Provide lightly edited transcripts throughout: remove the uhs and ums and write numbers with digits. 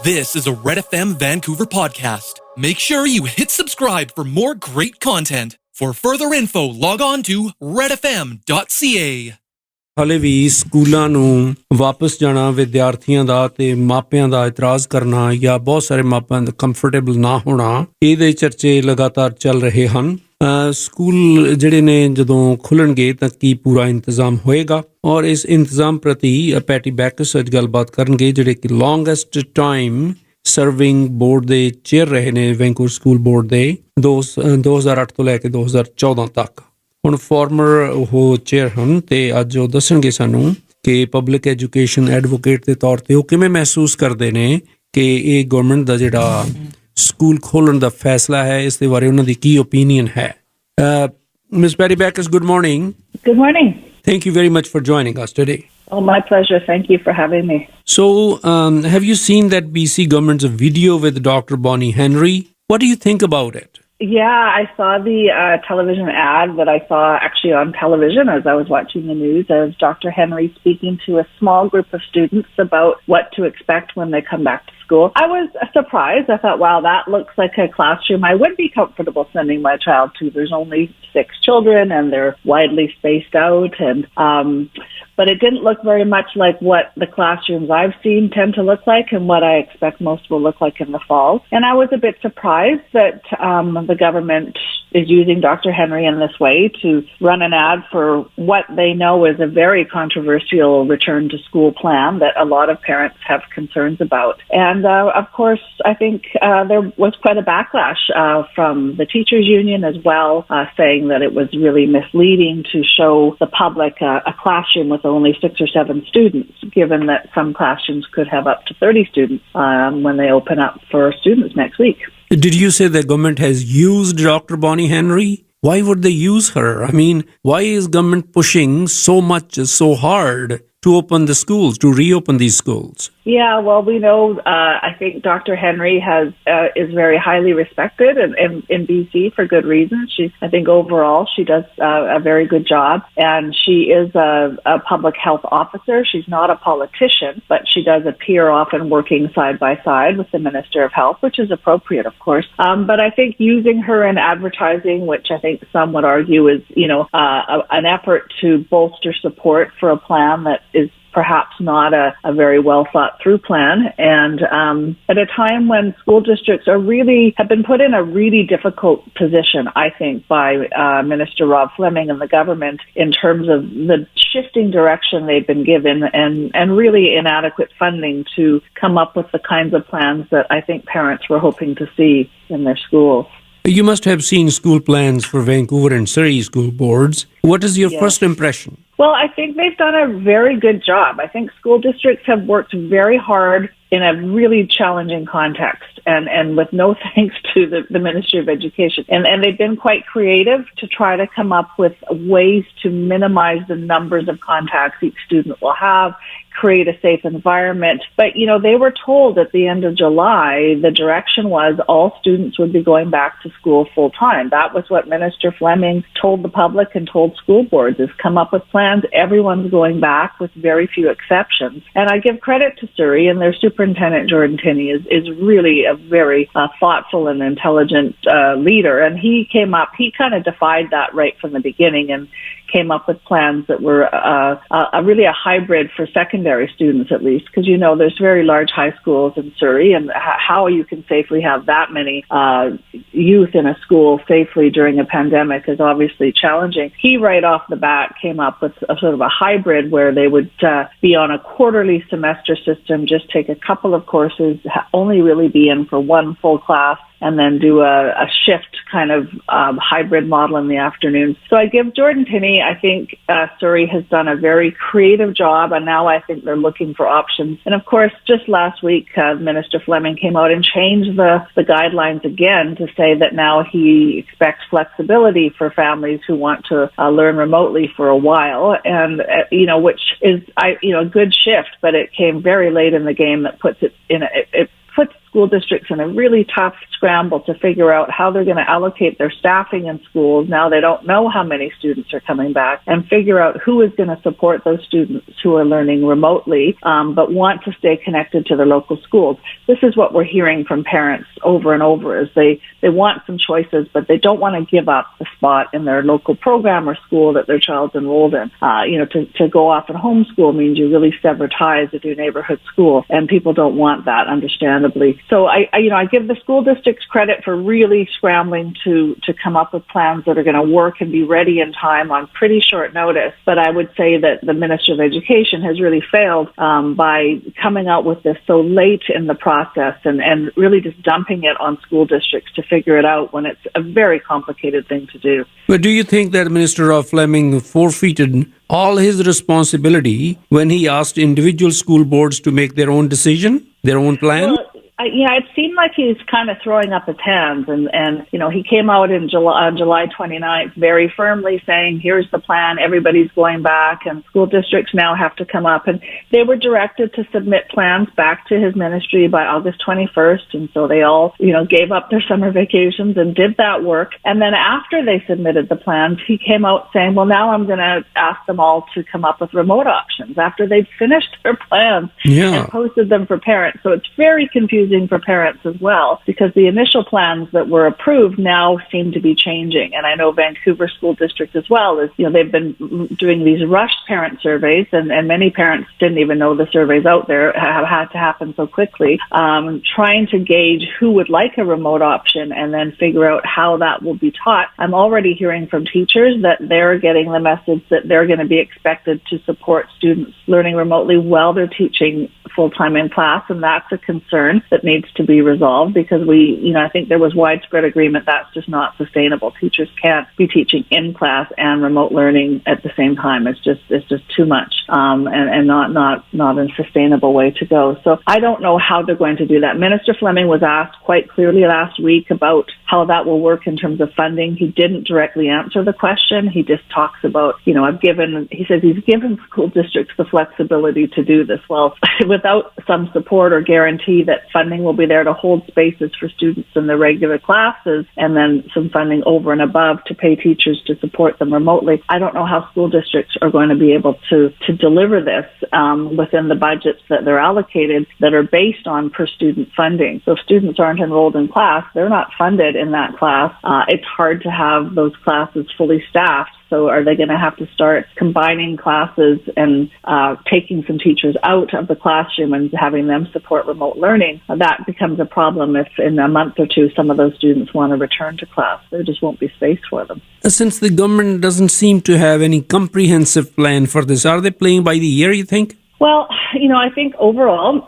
This is a Red FM Vancouver podcast. Make sure you hit subscribe for more great content. For further info, log on to redfm.ca. ਹਾਲੇ ਵੀ ਸਕੂਲਾਂ ਨੂੰ ਵਾਪਸ ਜਾਣਾ ਵਿਦਿਆਰਥੀਆਂ ਦਾ ਤੇ ਮਾਪਿਆਂ ਦਾ ਇਤਰਾਜ਼ ਕਰਨਾ ਜਾਂ ਬਹੁਤ ਸਾਰੇ ਮਾਪਿਆਂ ਦਾ ਕੰਫਰਟੇਬਲ ਨਾ ਹੋਣਾ, ਇਹਦੇ ਚਰਚੇ ਲਗਾਤਾਰ ਚੱਲ ਰਹੇ ਹਨ। ਸਕੂਲ ਜਿਹੜੇ ਨੇ ਜਦੋਂ ਖੁੱਲ੍ਹਣਗੇ ਤਾਂ ਕੀ ਪੂਰਾ ਇੰਤਜ਼ਾਮ ਹੋਏਗਾ, ਔਰ ਇਸ ਇੰਤਜ਼ਾਮ ਪ੍ਰਤੀ ਪੈਟੀ ਬੈਕਸ ਅੱਜ ਗੱਲਬਾਤ ਕਰਨਗੇ, ਜਿਹੜੇ ਕਿ ਲੌਂਗੈਸਟ ਟਾਈਮ ਸਰਵਿੰਗ ਬੋਰਡ ਦੇ ਚੇਅਰ ਰਹੇ ਨੇ ਵੈਂਕੂਵਰ ਸਕੂਲ ਬੋਰਡ ਦੇ 2008 ਤੋਂ ਲੈ ਕੇ 2014 ਤੱਕ। ਹੁਣ ਫਾਰਮਰ ਉਹ ਚੇਅਰ ਹਨ ਤੇ ਅੱਜ ਉਹ ਦੱਸਣਗੇ ਸਾਨੂੰ ਕਿ ਪਬਲਿਕ ਐਜੂਕੇਸ਼ਨ ਐਡਵੋਕੇਟ ਦੇ ਤੌਰ ਤੇ ਉਹ ਕਿਵੇਂ ਮਹਿਸੂਸ ਕਰਦੇ ਨੇ ਕਿ ਇਹ ਗਵਰਨਮੈਂਟ ਦਾ ਜਿਹੜਾ ਸਕੂਲ ਖੋਲ੍ਹਣ ਦਾ ਫੈਸਲਾ ਹੈ, ਇਸ ਦੇ ਬਾਰੇ ਉਹਨਾਂ ਦੀ ਕੀ ਓਪੀਨੀਅਨ ਹੈ। Ms. Patti Bacchus, good morning. Good morning. Thank you very much for joining us today. Oh, my pleasure. Thank you for having me. So, have you seen that BC government's video with Dr. Bonnie Henry? What do you think about it? Yeah, I saw the television ad that I saw actually on television as I was watching the news as Dr. Henry speaking to a small group of students about what to expect when they come back to school. I was surprised. I thought, wow, that looks like a classroom I would be comfortable sending my child to. There's only 6 children and they're widely spaced out, and but it didn't look very much like what the classrooms I've seen tend to look like and what I expect most will look like in the fall. And I was a bit surprised that the government is using Dr. Henry in this way to run an ad for what they know is a very controversial return to school plan that a lot of parents have concerns about. And of course, I think there was quite a backlash from the teachers union as well, saying that it was really misleading to show the public a classroom with only 6 or 7 students, given that some classrooms could have up to 30 students when they open up for students next week. Did you say the government has used Dr. Bonnie Henry? Why would they use her? I mean, why is government pushing so much, so hard to open the schools, to reopen these schools? Yeah, well, we know, I think Dr. Henry is very highly respected in BC for good reason. I think overall she does a very good job, and she is a public health officer. She's not a politician, but she does appear often working side by side with the Minister of Health, which is appropriate, of course. But I think using her in advertising, which I think some would argue is, an effort to bolster support for a plan that is perhaps not a very well thought through plan, and at a time when school districts have been put in a really difficult position, I think, by Minister Rob Fleming and the government in terms of the shifting direction they've been given and really inadequate funding to come up with the kinds of plans that I think parents were hoping to see in their schools. You must have seen school plans for Vancouver and Surrey school boards. What is your first impression? Well, I think they've done a very good job. I think school districts have worked very hard in a really challenging context and with no thanks to the Ministry of Education. And they've been quite creative to try to come up with ways to minimize the numbers of contacts each student will have, create a safe environment. But, they were told at the end of July, the direction was all students would be going back to school full time. That was what Minister Fleming told the public and told school boards, is come up with plans. Everyone's going back with very few exceptions. And I give credit to Surrey, and their superintendent, Jordan Tinney, is really a very thoughtful and intelligent leader. And he kind of defied that right from the beginning and came up with plans that were really a hybrid for secondary students, at least, because there's very large high schools in Surrey, and how you can safely have that many youth in a school safely during a pandemic is obviously challenging. He right off the bat came up with a sort of a hybrid where they would be on a quarterly semester system, just take a couple of courses, only really be in for one full class, and then do a shift kind of hybrid model in the afternoon. So I give Jordan Tinney, I think Surrey has done a very creative job, and now I think they're looking for options. And of course, just last week, Minister Fleming came out and changed the guidelines again to say that now he expects flexibility for families who want to learn remotely for a while, and which is a good shift, but it came very late in the game that puts it in puts school districts in a really tough scramble to figure out how they're going to allocate their staffing in schools. Now they don't know how many students are coming back, and figure out who is going to support those students who are learning remotely, but want to stay connected to their local schools. This is what we're hearing from parents over and over, is they want some choices, but they don't want to give up the spot in their local program or school that their child's enrolled in. To go off and homeschool means you really sever ties with your neighborhood school, and people don't want that, understandably. So I give the school districts credit for really scrambling to come up with plans that are going to work and be ready in time on pretty short notice. But I would say that the Minister of Education has really failed by coming out with this so late in the process and really just dumping it on school districts to figure it out when it's a very complicated thing to do. But do you think that Minister Fleming forfeited all his responsibility when he asked individual school boards to make their own decision, their own plan? Well, it seemed like he's kind of throwing up his hands, and he came out on July 29th very firmly saying, here's the plan, everybody's going back, and school districts now have to come up. And they were directed to submit plans back to his ministry by August 21st, and so they all, gave up their summer vacations and did that work. And then after they submitted the plans, he came out saying, well, now I'm going to ask them all to come up with remote options after they'd finished their plans and posted them for parents. So it's very confusing for parents as well, because the initial plans that were approved now seem to be changing. And I know Vancouver School District as well is, they've been doing these rushed parent surveys, and many parents didn't even know the surveys out there have had to happen so quickly, trying to gauge who would like a remote option and then figure out how that will be taught. I'm already hearing from teachers that they're getting the message that they're going to be expected to support students learning remotely while they're teaching full-time in class, and that's a concern that needs to be resolved, because I think there was widespread agreement that's just not sustainable. Teachers can't be teaching in class and remote learning at the same time. It's just too much, and not a sustainable way to go. So I don't know how they're going to do that. Minister Fleming was asked quite clearly last week about how that will work in terms of funding. He didn't directly answer the question. He just talks about, he says he's given school districts the flexibility to do this. Well, without some support or guarantee that funding will be there to hold spaces for students in the regular classes, and then some funding over and above to pay teachers to support them remotely, I don't know how school districts are going to be able to deliver this within the budgets that they're allocated that are based on per student funding. So if students aren't enrolled in class, they're not funded in that class. It's hard to have those classes fully staffed. So are they going to have to start combining classes and taking some teachers out of the classroom and having them support remote learning? That becomes a problem if in a month or two some of those students want to return to class. There just won't be space for them. Since the government doesn't seem to have any comprehensive plan for this, are they playing by the ear, you think? Well, I think overall,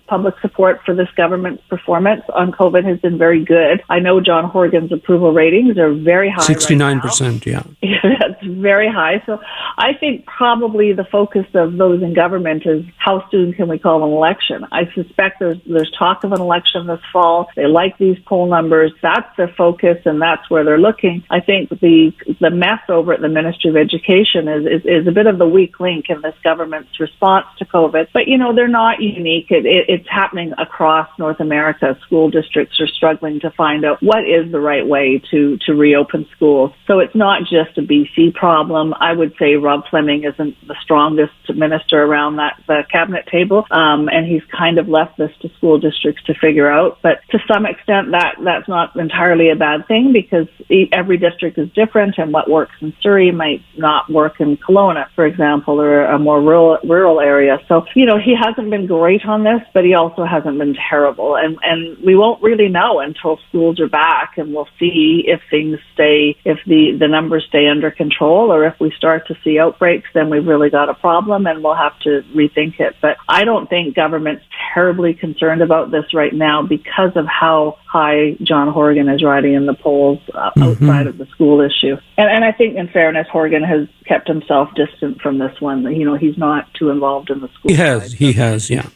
public support for this government's performance on COVID has been very good. I know John Horgan's approval ratings are very high. 69%, yeah. That's very high. So I think probably the focus of those in government is how soon can we call an election. I suspect there's talk of an election this fall. They like these poll numbers. That's their focus, and that's where they're looking. I think the mess over at the Ministry of Education is a bit of the weak link in this government's response to COVID. But, they're not unique. It's happening across North America. School districts are struggling to find out what is the right way to reopen schools. So it's not just a BC problem. I would say Rob Fleming isn't the strongest minister around the cabinet table, and he's kind of left this to school districts to figure out. But to some extent, that's not entirely a bad thing, because every district is different, and what works in Surrey might not work in Kelowna, for example, or a more rural area. So, he hasn't been great on this, but he also hasn't been terrible. And we won't really know until schools are back, and we'll see if the numbers stay under control, or if we start to see outbreaks, then we've really got a problem and we'll have to rethink it. But I don't think government's terribly concerned about this right now because of how high John Horgan is riding in the polls outside of the school issue. And I think, in fairness, Horgan has kept himself distant from this one. He's not too involved in the school. He has, yeah.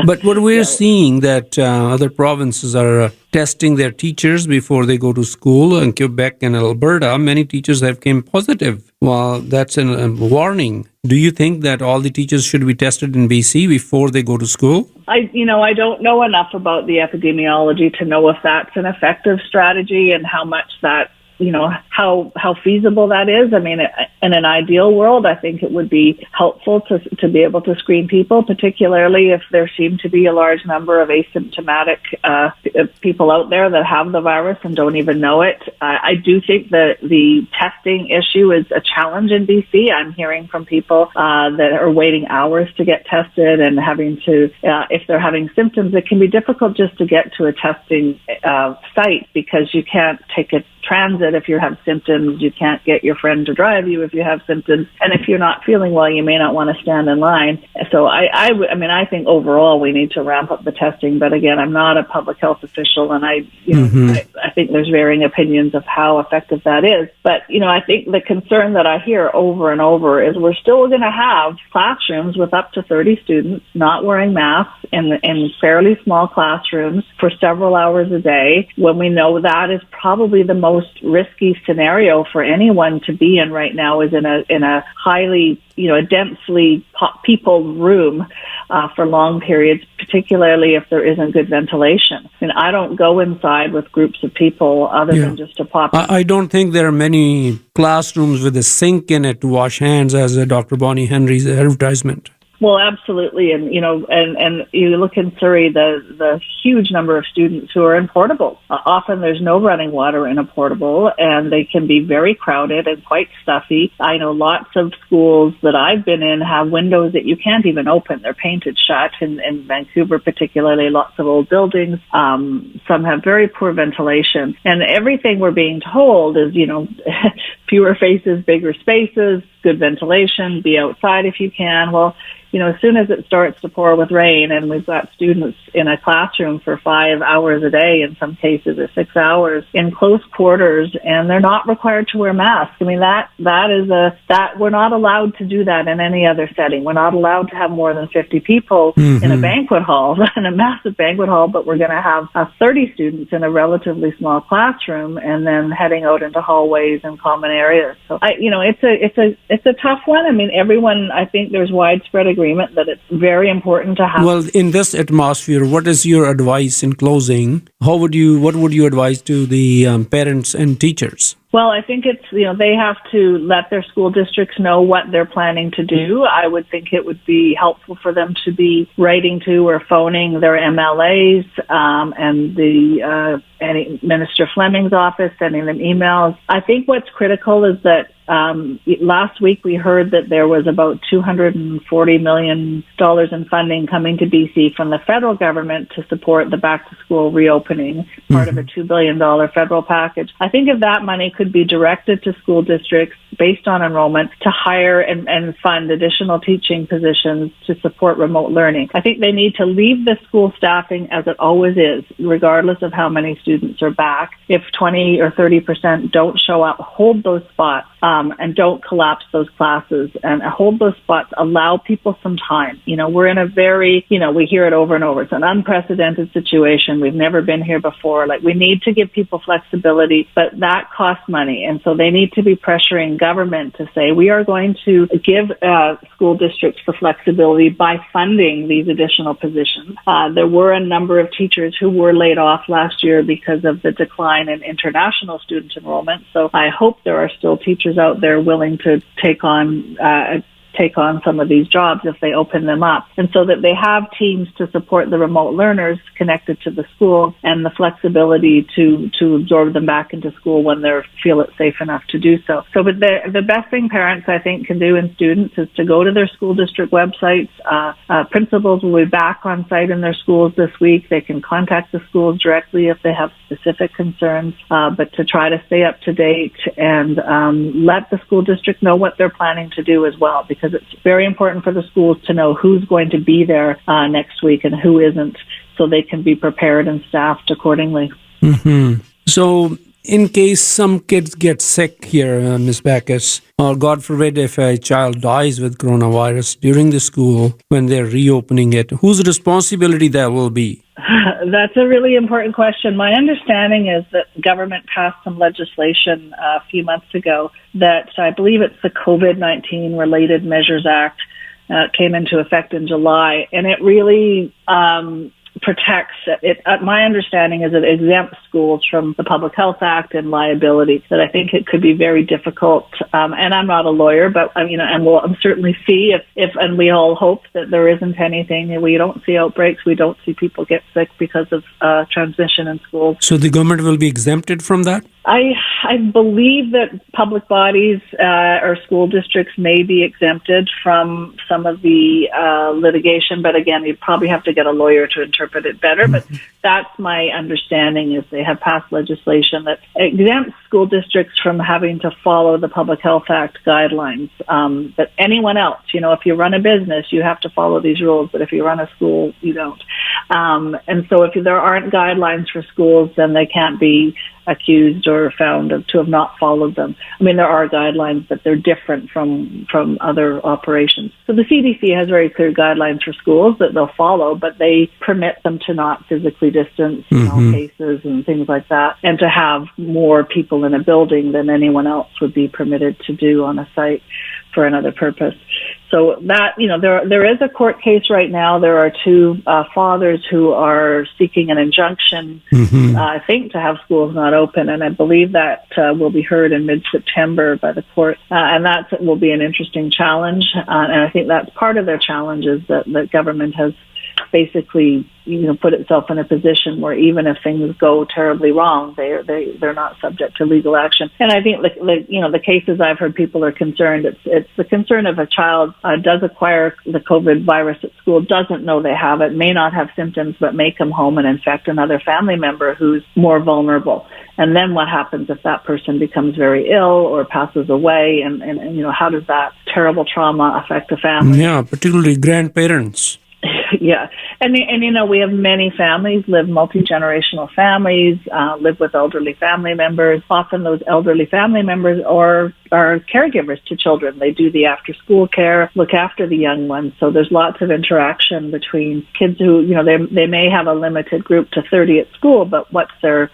But what we're seeing that other provinces are testing their teachers before they go to school. In Quebec and Alberta, many teachers have came positive. Well, that's a warning. Do you think that all the teachers should be tested in BC before they go to school? I don't know enough about the epidemiology to know if that's an effective strategy and how much that, how feasible that is. I mean, in an ideal world, I think it would be helpful to be able to screen people, particularly if there seem to be a large number of asymptomatic people out there that have the virus and don't even know it. I do think that the testing issue is a challenge in BC. I'm hearing from people that are waiting hours to get tested and having to, if they're having symptoms, it can be difficult just to get to a testing site because you can't take a transit if you have symptoms. You can't get your friend to drive you if you have symptoms. And if you're not feeling well, you may not want to stand in line. So I think overall we need to ramp up the testing. But again, I'm not a public health official, and I think there's varying opinions of how effective that is. But, I think the concern that I hear over and over is we're still going to have classrooms with up to 30 students not wearing masks in fairly small classrooms for several hours a day, when we know that is probably the most risky scenario for anyone to be in right now, is in a highly, a densely peopled room for long periods, particularly if there isn't good ventilation. I mean, I don't go inside with groups of people other than just to pop in. I don't think there are many classrooms with a sink in it to wash hands, as Dr. Bonnie Henry's advertisement. Well, absolutely. And, and you look in Surrey, the huge number of students who are in portables. Often there's no running water in a portable, and they can be very crowded and quite stuffy. I know lots of schools that I've been in have windows that you can't even open. They're painted shut. In Vancouver, particularly, lots of old buildings. Some have very poor ventilation. And everything we're being told is, fewer faces, bigger spaces, good ventilation, be outside if you can. Well, as soon as it starts to pour with rain and we've got students in a classroom for 5 hours a day, in some cases, or 6 hours in close quarters, and they're not required to wear masks. I mean, that we're not allowed to do that in any other setting. We're not allowed to have more than 50 people in a banquet hall, in a massive banquet hall, but we're going to have 30 students in a relatively small classroom and then heading out into hallways and common areas. So it's a tough one. I mean, I think there's widespread agreement that it's very important to have. Well, in this atmosphere, what is your advice in closing? What would you advise to the parents and teachers? Well, I think it's, they have to let their school districts know what they're planning to do. I would think it would be helpful for them to be writing to or phoning their MLAs and the Minister Fleming's office, sending them emails. I think what's critical is that last week we heard that there was about $240 million in funding coming to BC from the federal government to support the back-to-school reopening, part of a $2 billion federal package. I think if that money could be directed to school districts based on enrollment to hire and fund additional teaching positions to support remote learning. I think they need to leave the school staffing as it always is, regardless of how many students are back. If 20 or 30% don't show up, hold those spots and don't collapse those classes, and hold those spots. Allow people some time. We're in a very, we hear it over and over. It's an unprecedented situation. We've never been here before. We need to give people flexibility, but that costs money. And so they need to be pressuring government to say, we are going to give school districts the flexibility by funding these additional positions. There were a number of teachers who were laid off last year because of the decline in international student enrollment. So I hope there are still teachers out there willing to take on some of these jobs if they open them up, and so that they have teams to support the remote learners connected to the school and the flexibility to absorb them back into school when they feel it's safe enough to do so. So but the best thing parents, I think, can do and students is to go to their school district websites. Principals will be back on site in their schools this week. They can contact the schools directly if they have specific concerns, but to try to stay up to date and let the school district know what they're planning to do as well, because it's very important for the schools to know who's going to be there next week and who isn't, so they can be prepared and staffed accordingly. So In case some kids get sick here, Ms. Bacchus, or God forbid if a child dies with coronavirus during the school when they're reopening it, whose responsibility that will be? That's a really important question. My understanding is that the government passed some legislation a few months ago that I believe it's the COVID-19 Related Measures Act came into effect in July, and it really protects it. My understanding is it exempts schools from the Public Health Act and liability. That I think it could be very difficult. And I'm not a lawyer, but and we'll certainly see if and we all hope that there isn't anything. We don't see outbreaks. We don't see people get sick because of transmission in schools. So the government will be exempted from that? I believe that public bodies or school districts may be exempted from some of the litigation, but again, you probably have to get a lawyer to interpret it better. But that's my understanding, is they have passed legislation that exempts school districts from having to follow the Public Health Act guidelines. But anyone else, if you run a business, you have to follow these rules, but if you run a school, you don't. And so if there aren't guidelines for schools, then they can't be accused or found to have not followed them. I mean, there are guidelines, but they're different from other operations. So the CDC has very clear guidelines for schools that they'll follow, but they permit them to not physically distance in all cases and things like that, and to have more people in a building than anyone else would be permitted to do on a site for another purpose. So that, there is a court case right now. There are two fathers who are seeking an injunction, I think, to have schools not open. And I believe that will be heard in mid-September by the court. And that will be an interesting challenge. And I think that's part of their challenge, is that the government has basically, put itself in a position where even if things go terribly wrong, they're not subject to legal action. And I think the cases I've heard, people are concerned. It's the concern of a child does acquire the COVID virus at school, doesn't know they have it, may not have symptoms, but may come home and infect another family member who's more vulnerable. And then what happens if that person becomes very ill or passes away? And how does that terrible trauma affect the family? Yeah, particularly grandparents. Yeah. And we have many families, multi-generational families, live with elderly family members. Often those elderly family members are caregivers to children. They do the after-school care, look after the young ones. So there's lots of interaction between kids who, they may have a limited group to 30 at school, but what's their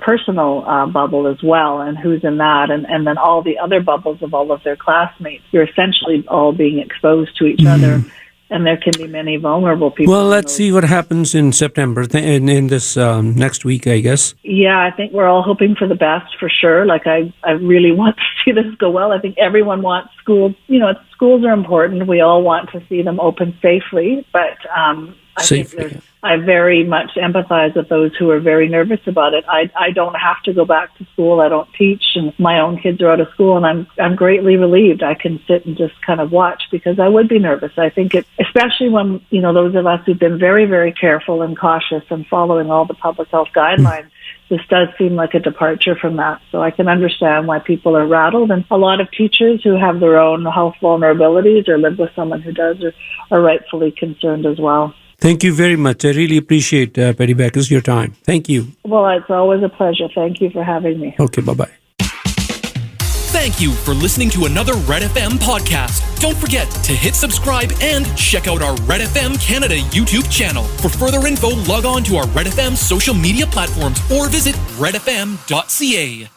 personal bubble as well, and who's in that, and then all the other bubbles of all of their classmates. You're essentially all being exposed to each other. And there can be many vulnerable people. Well, let's see what happens in September, in this next week, I guess. Yeah, I think we're all hoping for the best, for sure. I really want to see this go well. I think everyone wants schools. Schools are important. We all want to see them open safely. But I very much empathize with those who are very nervous about it. I don't have to go back to school. I don't teach, and my own kids are out of school, and I'm greatly relieved. I can sit and just kind of watch, because I would be nervous. I think especially when, those of us who've been very, very careful and cautious and following all the public health guidelines, this does seem like a departure from that. So I can understand why people are rattled. And a lot of teachers who have their own health vulnerabilities or live with someone who does are rightfully concerned as well. Thank you very much. I really appreciate, Patti Bacchus, your time. Thank you. Well, it's always a pleasure. Thank you for having me. Okay, bye-bye. Thank you for listening to another Red FM podcast. Don't forget to hit subscribe and check out our Red FM Canada YouTube channel. For further info, log on to our Red FM social media platforms or visit redfm.ca.